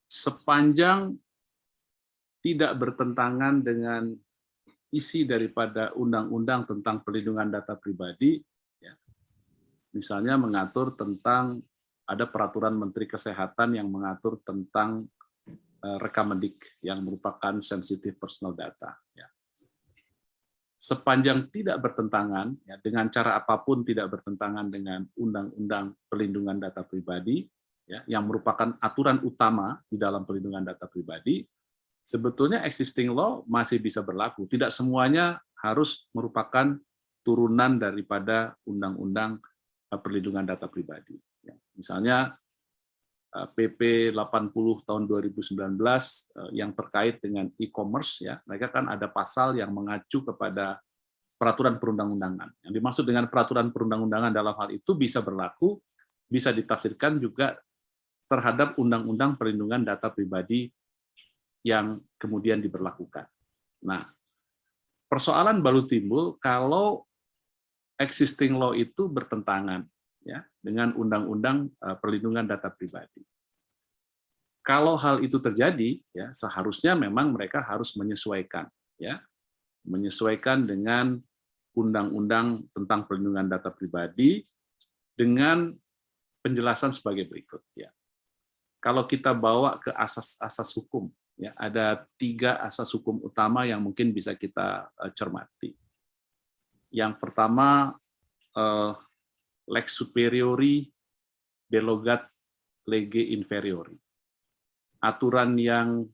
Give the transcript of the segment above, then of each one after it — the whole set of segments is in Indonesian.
sepanjang tidak bertentangan dengan isi daripada undang-undang tentang perlindungan data pribadi, ya, misalnya mengatur tentang ada peraturan Menteri Kesehatan yang mengatur tentang rekamedik yang merupakan sensitive personal data. Ya. Sepanjang tidak bertentangan, ya, dengan cara apapun tidak bertentangan dengan undang-undang perlindungan data pribadi, ya, yang merupakan aturan utama di dalam perlindungan data pribadi, sebetulnya existing law masih bisa berlaku. Tidak semuanya harus merupakan turunan daripada undang-undang perlindungan data pribadi. Misalnya PP 80 tahun 2019 yang terkait dengan e-commerce, ya, mereka kan ada pasal yang mengacu kepada peraturan perundang-undangan. Yang dimaksud dengan peraturan perundang-undangan dalam hal itu bisa berlaku, bisa ditafsirkan juga terhadap undang-undang perlindungan data pribadi yang kemudian diberlakukan. Nah, persoalan baru timbul kalau existing law itu bertentangan, ya, dengan undang-undang perlindungan data pribadi. Kalau hal itu terjadi, ya, seharusnya memang mereka harus menyesuaikan, ya, menyesuaikan dengan undang-undang tentang perlindungan data pribadi dengan penjelasan sebagai berikut. Ya. Kalau kita bawa ke asas-asas hukum, ya, ada 3 asas hukum utama yang mungkin bisa kita cermati. Yang pertama, lex superiori derogat lege inferiori. Aturan yang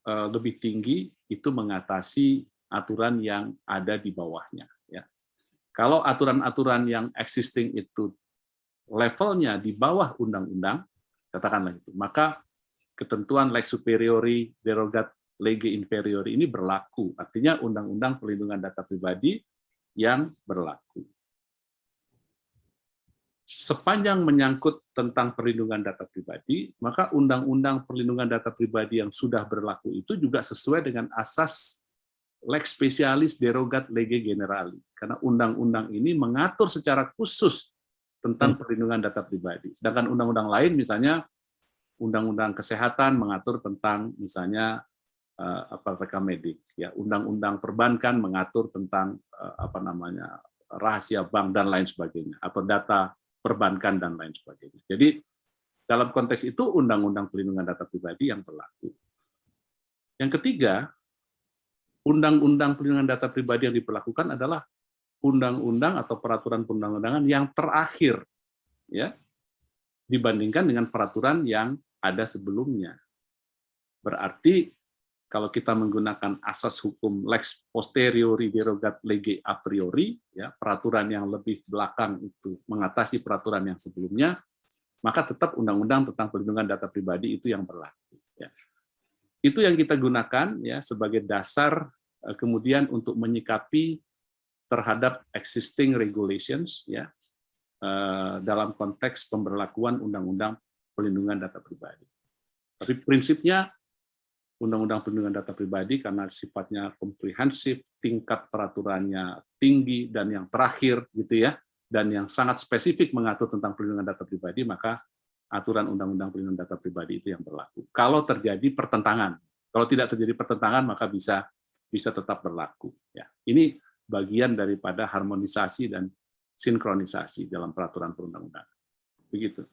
lebih tinggi itu mengatasi aturan yang ada di bawahnya. Ya. Kalau aturan-aturan yang existing itu levelnya di bawah undang-undang, katakanlah itu, maka ketentuan lex superiori derogat lege inferiori ini berlaku, artinya undang-undang perlindungan data pribadi yang berlaku. Sepanjang menyangkut tentang perlindungan data pribadi, maka undang-undang perlindungan data pribadi yang sudah berlaku itu juga sesuai dengan asas lex specialis derogat lege generali, karena undang-undang ini mengatur secara khusus tentang perlindungan data pribadi. Sedangkan undang-undang lain, misalnya undang-undang kesehatan mengatur tentang misalnya rekamedik, ya, undang-undang perbankan mengatur tentang rahasia bank dan lain sebagainya, atau data perbankan dan lain sebagainya. Jadi dalam konteks itu undang-undang perlindungan data pribadi yang berlaku. Yang ketiga, undang-undang perlindungan data pribadi yang diberlakukan adalah undang-undang atau peraturan perundang-undangan yang terakhir, ya, dibandingkan dengan peraturan yang ada sebelumnya. Berarti kalau kita menggunakan asas hukum lex posteriori derogat lege a priori, ya, peraturan yang lebih belakang itu mengatasi peraturan yang sebelumnya, maka tetap undang-undang tentang perlindungan data pribadi itu yang berlaku. Ya. Itu yang kita gunakan, ya, sebagai dasar kemudian untuk menyikapi terhadap existing regulations, ya, dalam konteks pemberlakuan undang-undang perlindungan data pribadi. Tapi prinsipnya undang-undang perlindungan data pribadi karena sifatnya komprehensif, tingkat peraturannya tinggi, dan yang terakhir gitu ya, dan yang sangat spesifik mengatur tentang perlindungan data pribadi, maka aturan undang-undang perlindungan data pribadi itu yang berlaku. Kalau terjadi pertentangan, kalau tidak terjadi pertentangan maka bisa tetap berlaku. Ya, ini bagian daripada harmonisasi dan sinkronisasi dalam peraturan perundang-undangan. Begitu.